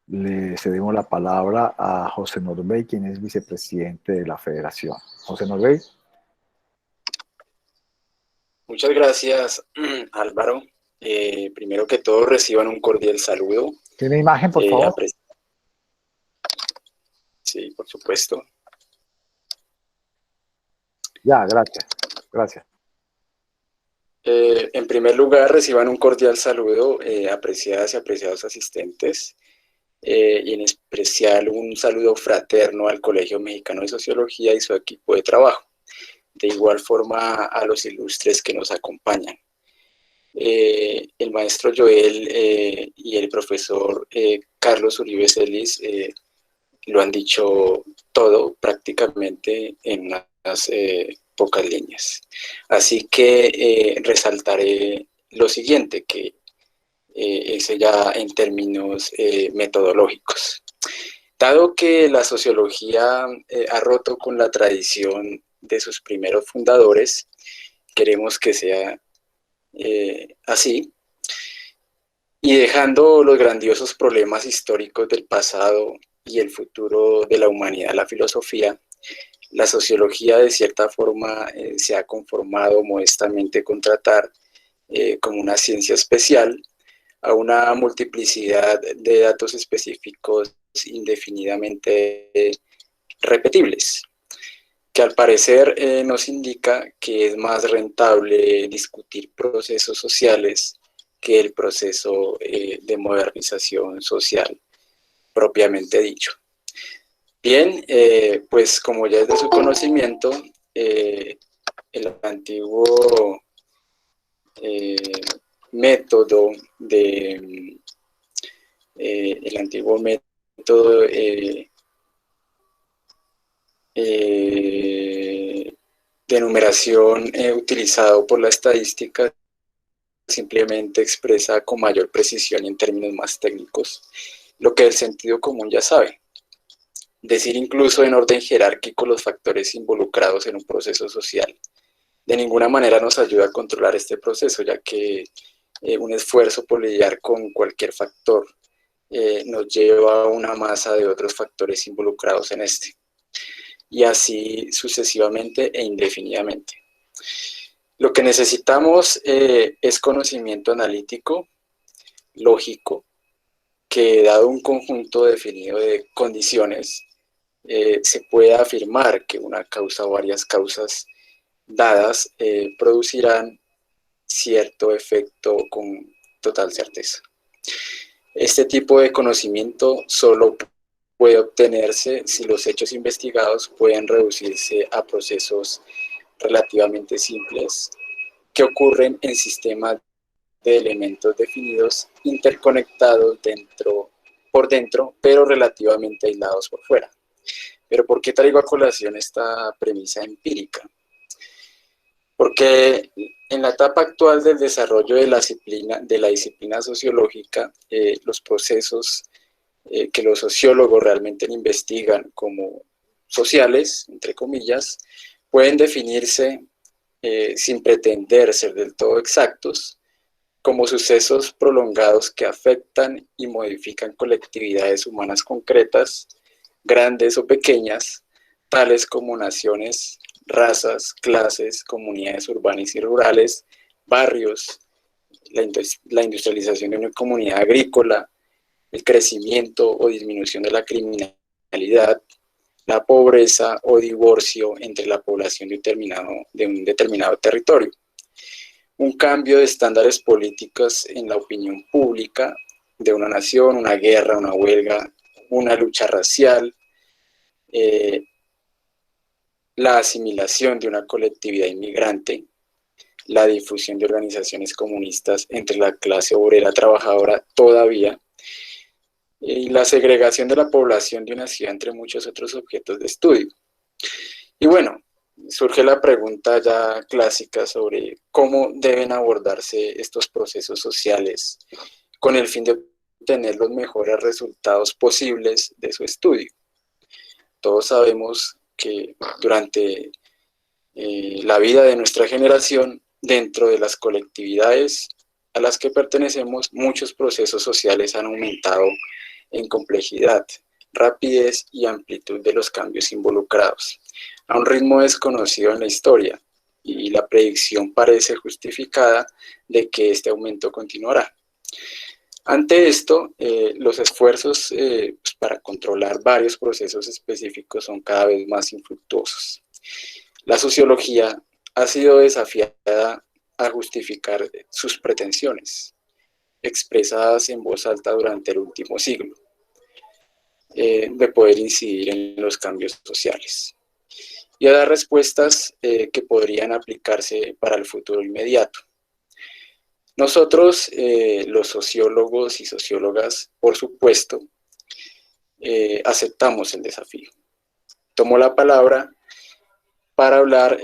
le cedemos la palabra a José Norbey, quien es vicepresidente de la Federación. José Norbey.
Muchas gracias, Álvaro. Primero que todo, reciban un cordial saludo.
¿Tiene imagen, por favor?
Sí, por supuesto.
Ya, gracias. Gracias.
En primer lugar, reciban un cordial saludo, apreciadas y apreciados asistentes, y en especial un saludo fraterno al Colegio Mexicano de Sociología y su equipo de trabajo. De igual forma a los ilustres que nos acompañan. El maestro Joel y el profesor Carlos Uribe Celis lo han dicho todo prácticamente en unas pocas líneas. Así que resaltaré lo siguiente, que es ya en términos metodológicos. Dado que la sociología ha roto con la tradición de sus primeros fundadores, queremos que sea así, y dejando los grandiosos problemas históricos del pasado y el futuro de la humanidad a la filosofía, la sociología de cierta forma se ha conformado modestamente con tratar como una ciencia especial a una multiplicidad de datos específicos indefinidamente repetibles, que al parecer nos indica que es más rentable discutir procesos sociales que el proceso de modernización social propiamente dicho. Bien, pues como ya es de su conocimiento, el antiguo método de de numeración utilizado por la estadística simplemente expresa con mayor precisión y en términos más técnicos lo que el sentido común ya sabe. Decir incluso en orden jerárquico los factores involucrados en un proceso social de ninguna manera nos ayuda a controlar este proceso, ya que un esfuerzo por lidiar con cualquier factor nos lleva a una masa de otros factores involucrados en este, y así sucesivamente e indefinidamente. Lo que necesitamos es conocimiento analítico, lógico, que dado un conjunto definido de condiciones, se pueda afirmar que una causa o varias causas dadas producirán cierto efecto con total certeza. Este tipo de conocimiento solo puede obtenerse si los hechos investigados pueden reducirse a procesos relativamente simples que ocurren en sistemas de elementos definidos, interconectados por dentro, pero relativamente aislados por fuera. Pero ¿por qué traigo a colación esta premisa empírica? Porque en la etapa actual del desarrollo de la disciplina sociológica, los procesos que los sociólogos realmente investigan como sociales, entre comillas, pueden definirse sin pretender ser del todo exactos, como sucesos prolongados que afectan y modifican colectividades humanas concretas, grandes o pequeñas, tales como naciones, razas, clases, comunidades urbanas y rurales, barrios, la industrialización de una comunidad agrícola, el crecimiento o disminución de la criminalidad, la pobreza o divorcio entre la población de un determinado territorio, un cambio de estándares políticos en la opinión pública de una nación, una guerra, una huelga, una lucha racial, la asimilación de una colectividad inmigrante, la difusión de organizaciones comunistas entre la clase obrera trabajadora todavía, y la segregación de la población de una ciudad, entre muchos otros objetos de estudio. Y bueno, surge la pregunta ya clásica sobre cómo deben abordarse estos procesos sociales con el fin de obtener los mejores resultados posibles de su estudio. Todos sabemos que durante la vida de nuestra generación, dentro de las colectividades a las que pertenecemos, muchos procesos sociales han aumentado en complejidad, rapidez y amplitud de los cambios involucrados, a un ritmo desconocido en la historia, y la predicción parece justificada de que este aumento continuará. Ante esto, los esfuerzos para controlar varios procesos específicos son cada vez más infructuosos. La sociología ha sido desafiada a justificar sus pretensiones, expresadas en voz alta durante el último siglo, de poder incidir en los cambios sociales y a dar respuestas que podrían aplicarse para el futuro inmediato. Nosotros, los sociólogos y sociólogas, por supuesto, aceptamos el desafío. Tomo la palabra para hablar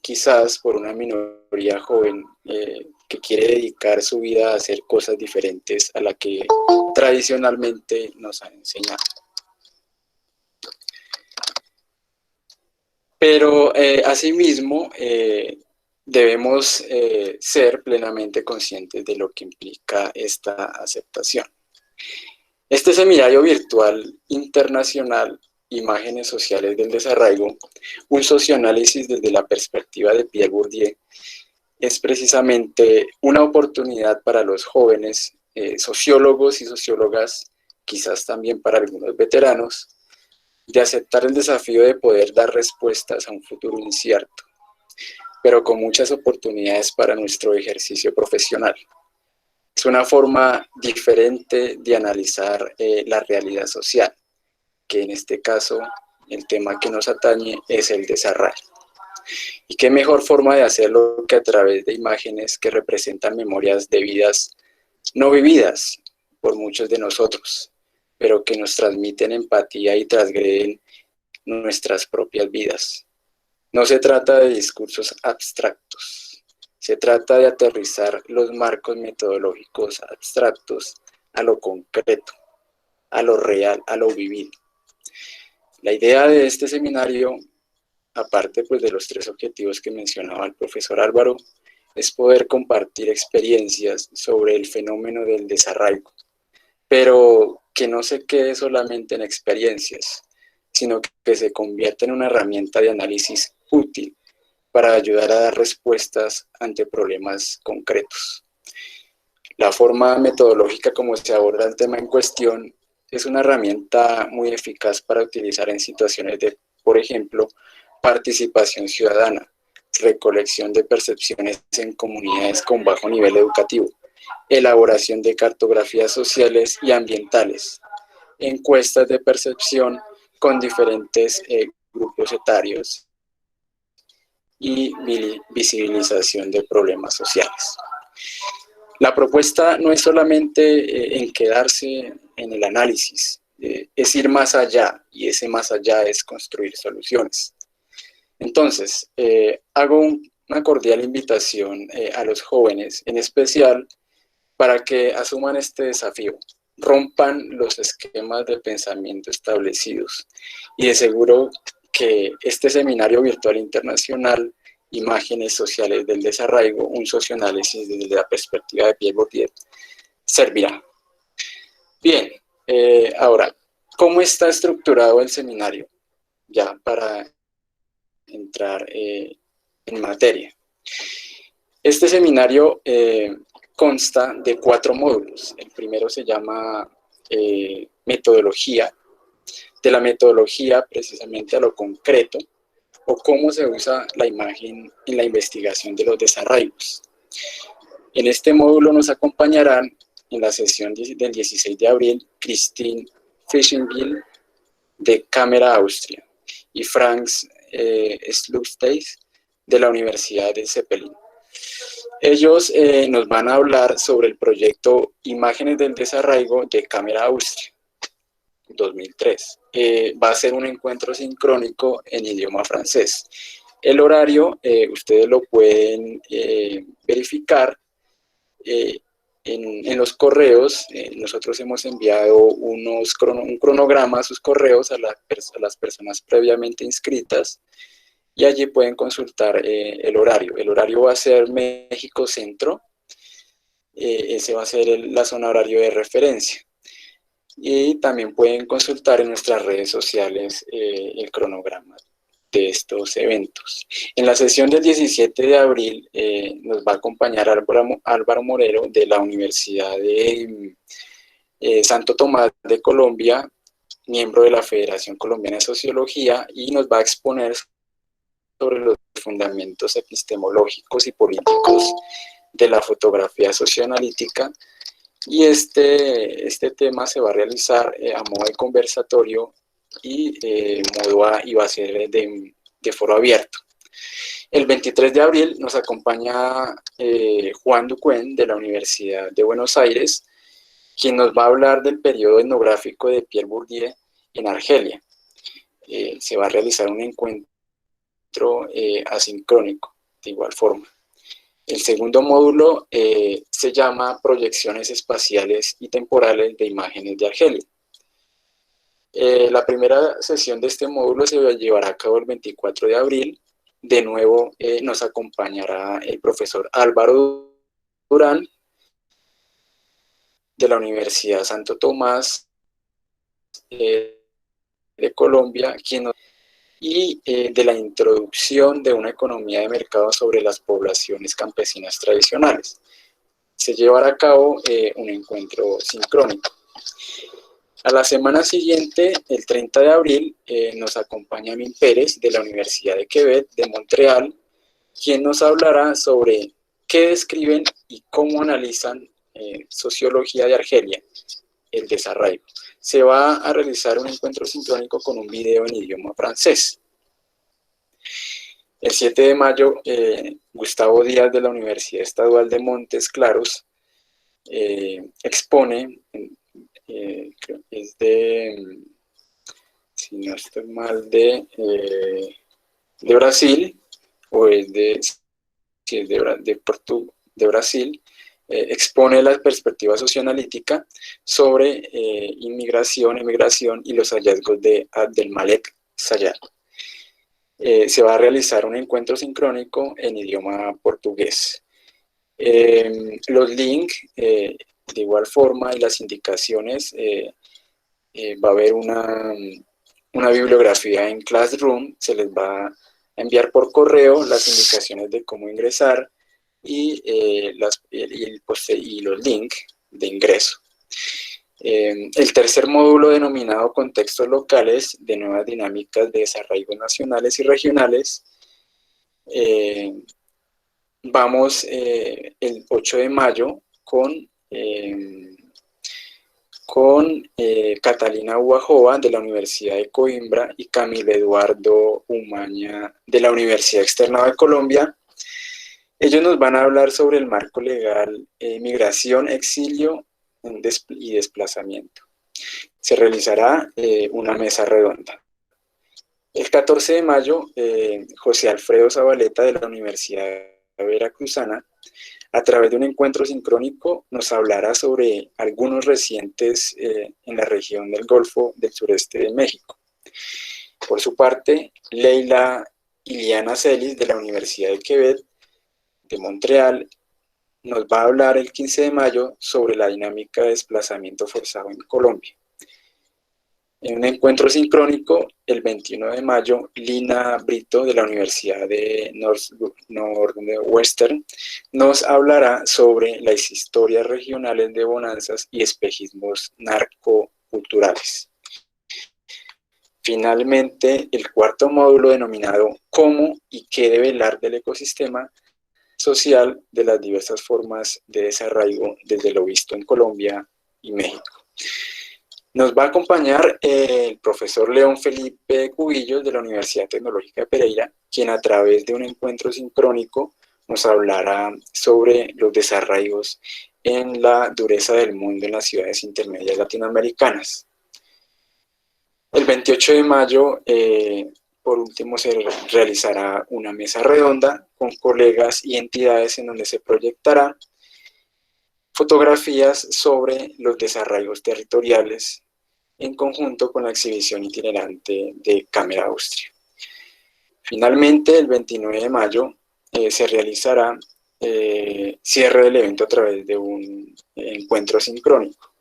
quizás por una minoría joven que quiere dedicar su vida a hacer cosas diferentes a la que tradicionalmente nos han enseñado. Pero asimismo debemos ser plenamente conscientes de lo que implica esta aceptación. Este seminario virtual internacional, Imágenes Sociales del Desarraigo, un socioanálisis desde la perspectiva de Pierre Bourdieu, es precisamente una oportunidad para los jóvenes sociólogos y sociólogas, quizás también para algunos veteranos, de aceptar el desafío de poder dar respuestas a un futuro incierto, pero con muchas oportunidades para nuestro ejercicio profesional. Es una forma diferente de analizar la realidad social, que en este caso el tema que nos atañe es el desarraigo. Y qué mejor forma de hacerlo que a través de imágenes que representan memorias de vidas no vividas por muchos de nosotros, pero que nos transmiten empatía y transgreden nuestras propias vidas. No se trata de discursos abstractos, se trata de aterrizar los marcos metodológicos abstractos a lo concreto, a lo real, a lo vivido. La idea de este seminario aparte pues, de los 3 objetivos que mencionaba el profesor Álvaro, es poder compartir experiencias sobre el fenómeno del desarraigo, pero que no se quede solamente en experiencias, sino que se convierta en una herramienta de análisis útil para ayudar a dar respuestas ante problemas concretos. La forma metodológica como se aborda el tema en cuestión es una herramienta muy eficaz para utilizar en situaciones de, por ejemplo, participación ciudadana, recolección de percepciones en comunidades con bajo nivel educativo, elaboración de cartografías sociales y ambientales, encuestas de percepción con diferentes grupos etarios y visibilización de problemas sociales. La propuesta no es solamente en quedarse en el análisis, es ir más allá, y ese más allá es construir soluciones. Entonces, hago una cordial invitación a los jóvenes, en especial, para que asuman este desafío, rompan los esquemas de pensamiento establecidos, y de seguro que este seminario virtual internacional, Imágenes sociales del desarraigo, un socioanálisis desde la perspectiva de Pierre Bourdieu, servirá. Bien, ahora, ¿cómo está estructurado el seminario? Ya para entrar en materia. Este seminario consta de 4 módulos. El primero se llama metodología. De la metodología precisamente a lo concreto, o cómo se usa la imagen en la investigación de los desarraigos. En este módulo nos acompañarán en la sesión del 16 de abril Christine Fischenbiel de Cámara Austria y Franz Slugsteis de la Universidad de Zeppelin. Ellos nos van a hablar sobre el proyecto Imágenes del desarraigo de Cámara Austria 2003. Va a ser un encuentro sincrónico en idioma francés. El horario, ustedes lo pueden verificar en los correos. Nosotros hemos enviado un cronograma a sus correos a las personas previamente inscritas, y allí pueden consultar el horario. El horario va a ser México Centro. Ese va a ser la zona horario de referencia. Y también pueden consultar en nuestras redes sociales el cronograma de estos eventos. En la sesión del 17 de abril nos va a acompañar Álvaro Moreno de la Universidad de Santo Tomás de Colombia, miembro de la Federación Colombiana de Sociología, y nos va a exponer sobre los fundamentos epistemológicos y políticos de la fotografía socioanalítica. Y este tema se va a realizar a modo de conversatorio y va a ser de foro abierto. El 23 de abril nos acompaña Juan Ducuen de la Universidad de Buenos Aires, quien nos va a hablar del periodo etnográfico de Pierre Bourdieu en Argelia. Se va a realizar un encuentro asincrónico de igual forma. El segundo módulo se llama Proyecciones espaciales y temporales de imágenes de Argelia. La primera sesión de este módulo se llevará a cabo el 24 de abril. De nuevo nos acompañará el profesor Álvaro Durán de la Universidad Santo Tomás de Colombia, y de la introducción de una economía de mercado sobre las poblaciones campesinas tradicionales. Se llevará a cabo un encuentro sincrónico. A la semana siguiente, el 30 de abril, nos acompaña Min Pérez de la Universidad de Quebec de Montreal, quien nos hablará sobre qué describen y cómo analizan sociología de Argelia, el desarraigo. Se va a realizar un encuentro sincrónico con un video en idioma francés. El 7 de mayo, Gustavo Díaz de la Universidad Estadual de Montes Claros expone, es de, si no estoy mal, de Brasil, o es de, si es de Brasil, expone la perspectiva socioanalítica sobre inmigración, emigración y los hallazgos de Abdelmalek Sayar. se va a realizar un encuentro sincrónico en idioma portugués. Los links, de igual forma, y las indicaciones, va a haber una bibliografía en Classroom, se les va a enviar por correo las indicaciones de cómo ingresar y los links de ingreso. El tercer módulo, denominado Contextos Locales de Nuevas Dinámicas de Desarrollo Nacionales y Regionales, vamos el 8 de mayo con Catalina Uajova de la Universidad de Coimbra y Camilo Eduardo Umaña de la Universidad Externado de Colombia. Ellos nos van a hablar sobre el marco legal, migración, exilio y desplazamiento. Se realizará una mesa redonda. El 14 de mayo, José Alfredo Zabaleta de la Universidad Veracruzana, a través de un encuentro sincrónico, nos hablará sobre algunos recientes en la región del Golfo del sureste de México. Por su parte, Leila Iliana Celis de la Universidad de Quebec de Montreal nos va a hablar el 15 de mayo sobre la dinámica de desplazamiento forzado en Colombia. En un encuentro sincrónico, el 21 de mayo, Lina Brito de la Universidad de Northwestern nos hablará sobre las historias regionales de bonanzas y espejismos narcoculturales. Finalmente, el cuarto módulo, denominado ¿Cómo y qué debe velar del ecosistema social de las diversas formas de desarraigo desde lo visto en Colombia y México. Nos va a acompañar el profesor León Felipe Cubillos de la Universidad Tecnológica de Pereira, quien a través de un encuentro sincrónico nos hablará sobre los desarraigos en la dureza del mundo en las ciudades intermedias latinoamericanas. El 28 de mayo, por último, se realizará una mesa redonda con colegas y entidades en donde se proyectará fotografías sobre los desarraigos territoriales en conjunto con la exhibición itinerante de Cámara Austria. Finalmente, el 29 de mayo se realizará cierre del evento a través de un encuentro sincrónico.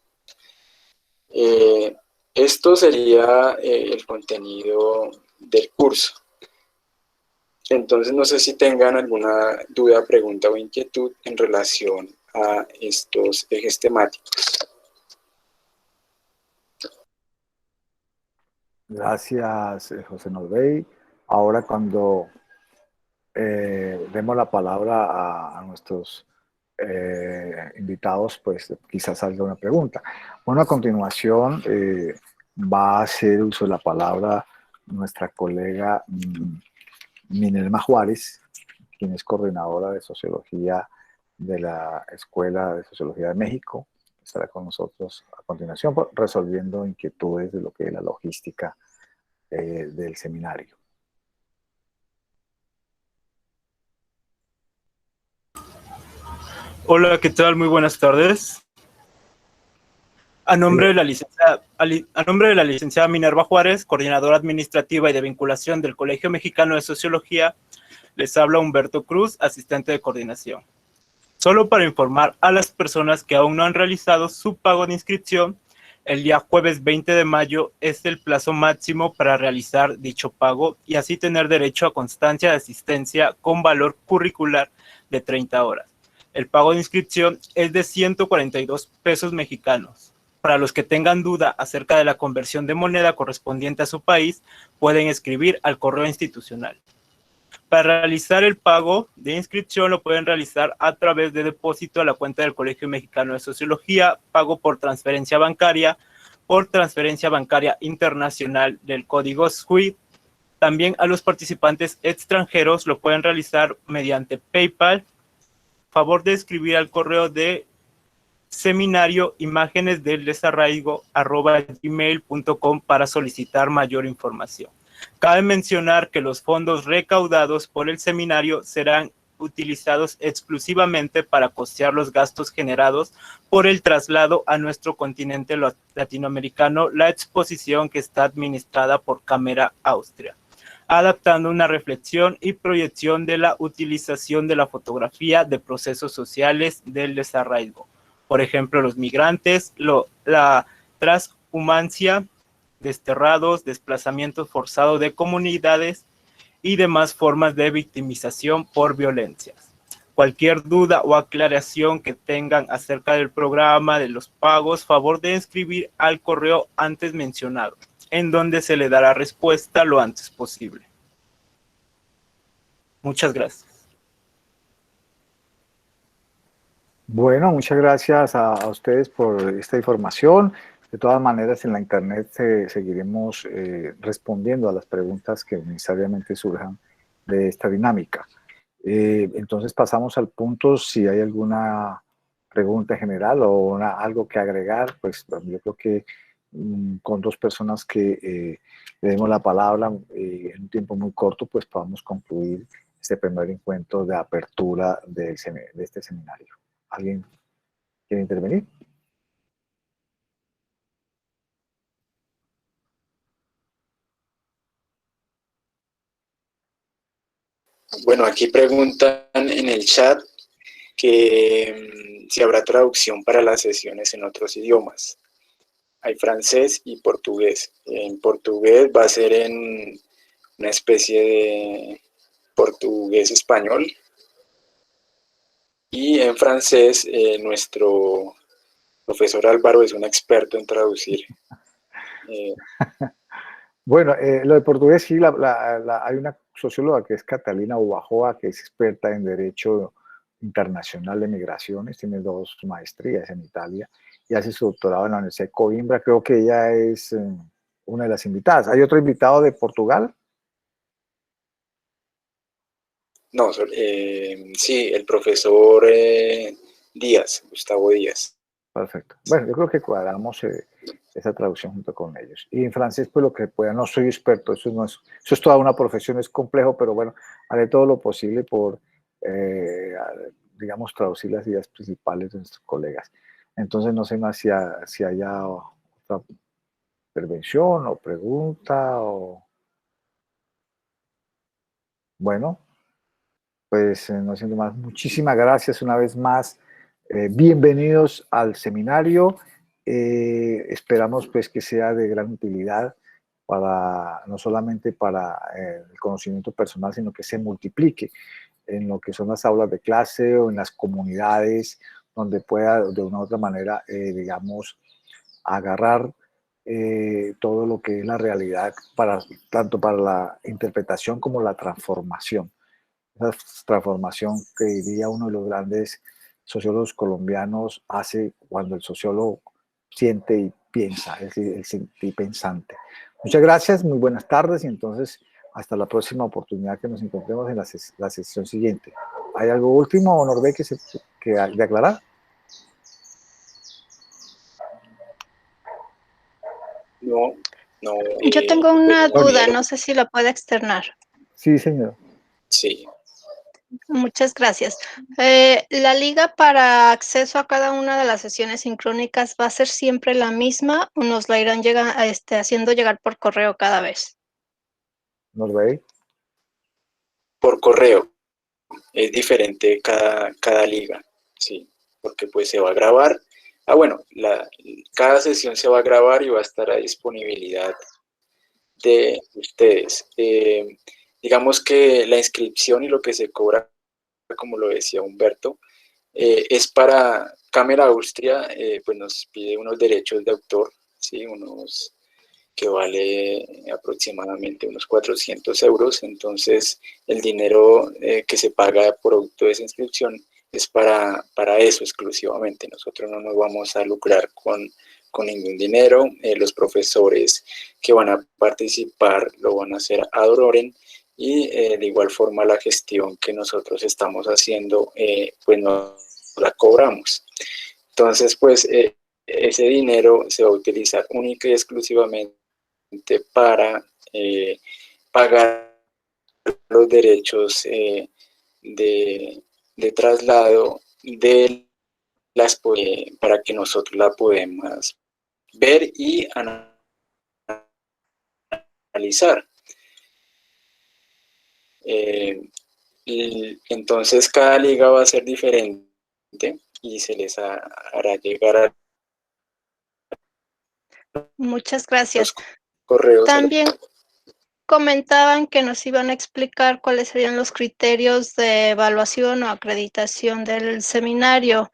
Esto sería el contenido del curso. Entonces, no sé si tengan alguna duda, pregunta o inquietud en relación a estos ejes temáticos.
Gracias, José Norbey. Ahora, cuando demos la palabra a nuestros invitados, pues quizás salga una pregunta. Bueno, a continuación va a hacer uso de la palabra nuestra colega Minerva Juárez, quien es coordinadora de Sociología de la Escuela de Sociología de México. Estará con nosotros a continuación resolviendo inquietudes de lo que es la logística del seminario.
Hola, ¿qué tal? Muy buenas tardes. A nombre de la licenciada Minerva Juárez, coordinadora administrativa y de vinculación del Colegio Mexicano de Sociología, les habla Humberto Cruz, asistente de coordinación. Solo para informar a las personas que aún no han realizado su pago de inscripción, el día jueves 20 de mayo es el plazo máximo para realizar dicho pago y así tener derecho a constancia de asistencia con valor curricular de 30 horas. El pago de inscripción es de 142 pesos mexicanos. Para los que tengan duda acerca de la conversión de moneda correspondiente a su país, pueden escribir al correo institucional. Para realizar el pago de inscripción lo pueden realizar a través de depósito a la cuenta del Colegio Mexicano de Sociología, pago por transferencia bancaria internacional del código SWIFT. También a los participantes extranjeros lo pueden realizar mediante PayPal. Favor de escribir al correo de seminarioimágenesdeldesarraigo@gmail.com para solicitar mayor información. Cabe mencionar que los fondos recaudados por el seminario serán utilizados exclusivamente para costear los gastos generados por el traslado a nuestro continente latinoamericano, la exposición que está administrada por Cámara Austria. adaptando una reflexión y proyección de la utilización de la fotografía de procesos sociales del desarraigo. Por ejemplo, los migrantes, la transhumancia, desterrados, desplazamiento forzado de comunidades y demás formas de victimización por violencias. Cualquier duda o aclaración que tengan acerca del programa de los pagos, favor de escribir al correo antes mencionado, en donde se le dará respuesta lo antes posible. Muchas gracias.
Bueno, muchas gracias a ustedes por esta información. De todas maneras, en la internet seguiremos respondiendo a las preguntas que necesariamente surjan de esta dinámica. Entonces pasamos al punto, si hay alguna pregunta general o algo que agregar, pues yo creo que con dos personas que le demos la palabra en un tiempo muy corto, pues podamos concluir este primer encuentro de apertura de este seminario. ¿Alguien quiere intervenir?
Bueno, aquí preguntan en el chat que si habrá traducción para las sesiones en otros idiomas. Hay francés y portugués. En portugués va a ser en una especie de portugués-español. Y en francés, nuestro profesor Álvaro es un experto en traducir.
Bueno, lo de portugués sí, hay una socióloga que es Catalina Ubajoa, que es experta en Derecho Internacional de Migraciones, tiene 2 maestrías en Italia y hace su doctorado en la Universidad de Coimbra. Creo que ella es una de las invitadas. ¿Hay otro invitado de Portugal?
No, sí, el profesor Díaz, Gustavo Díaz.
Perfecto. Bueno, yo creo que cuadramos esa traducción junto con ellos. Y en francés, pues lo que pueda, no soy experto, eso es toda una profesión, es complejo, pero bueno, haré todo lo posible por, digamos, traducir las ideas principales de nuestros colegas. Entonces, no sé más si haya otra intervención o pregunta o... Bueno, pues no siendo más, muchísimas gracias una vez más. Bienvenidos al seminario. Esperamos pues que sea de gran utilidad para, no solamente para el conocimiento personal, sino que se multiplique en lo que son las aulas de clase o en las comunidades, donde pueda de una u otra manera, digamos, agarrar todo lo que es la realidad, tanto para la interpretación como la transformación. Esa transformación que diría uno de los grandes sociólogos colombianos hace cuando el sociólogo siente y piensa, es decir, el sentir pensante. Muchas gracias, muy buenas tardes y entonces hasta la próxima oportunidad que nos encontremos en la sesión siguiente. ¿Hay algo último, Norbert, que de aclarar?
No.
Yo tengo una duda, no sé si la puede externar.
Sí, señor.
Sí.
Muchas gracias. ¿La liga para acceso a cada una de las sesiones sincrónicas va a ser siempre la misma o nos la irán haciendo llegar por correo cada vez?
Norbert.
Por correo. Es diferente cada liga, sí, porque pues se va a grabar. Bueno, cada sesión se va a grabar y va a estar a disponibilidad de ustedes. Digamos que la inscripción y lo que se cobra, como lo decía Humberto, es para Cámara Austria, pues nos pide unos derechos de autor, ¿sí? Unos que vale aproximadamente unos 400 euros. Entonces, el dinero que se paga por producto de esa inscripción es para eso exclusivamente. Nosotros no nos vamos a lucrar con ningún dinero. Los profesores que van a participar lo van a hacer ad honorem y de igual forma la gestión que nosotros estamos haciendo, pues no la cobramos. Entonces, pues ese dinero se va a utilizar única y exclusivamente para pagar los derechos de traslado de para que nosotros la podamos ver y analizar. Y entonces cada liga va a ser diferente y se les hará llegar a
Muchas gracias.
los correos.
También comentaban que nos iban a explicar cuáles serían los criterios de evaluación o acreditación del seminario.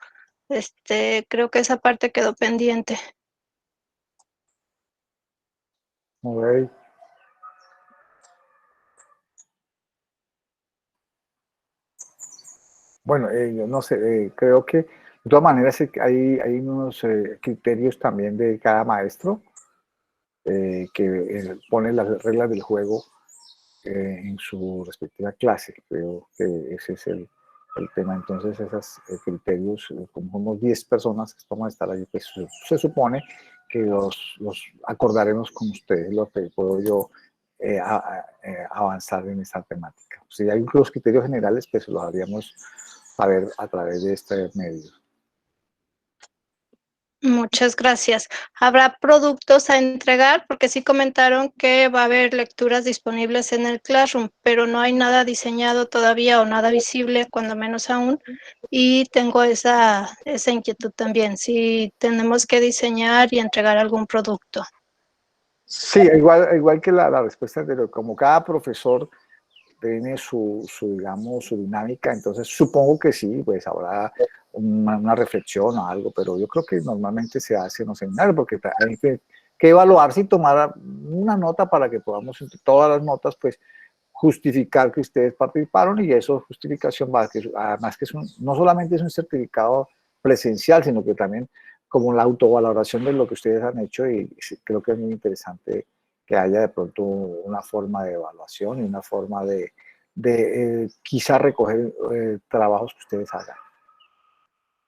Creo que esa parte quedó pendiente.
Ok. Bueno, yo no sé, creo que de todas maneras hay unos criterios también de cada maestro que pone las reglas del juego en su respectiva clase. Creo que ese es el tema. Entonces, esos criterios, como somos 10 personas que vamos a estar allí, pues se supone que los acordaremos con ustedes, lo que puedo yo avanzar en esta temática. Si hay los criterios generales, pues los haríamos saber a través de este medio.
Muchas gracias. ¿Habrá productos a entregar? Porque sí comentaron que va a haber lecturas disponibles en el Classroom, pero no hay nada diseñado todavía o nada visible, cuando menos aún. Y tengo esa inquietud también, si tenemos que diseñar y entregar algún producto.
Sí, igual que la respuesta anterior, como cada profesor tiene digamos, su dinámica, entonces supongo que sí, pues habrá una reflexión o algo, pero yo creo que normalmente se hace en los seminarios, porque hay que evaluar si tomar una nota para que podamos, entre todas las notas, pues justificar que ustedes participaron, y eso justificación va, que además que no solamente es un certificado presencial, sino que también como la autovaloración de lo que ustedes han hecho, y creo que es muy interesante que haya de pronto una forma de evaluación y una forma de quizá recoger trabajos que ustedes hagan.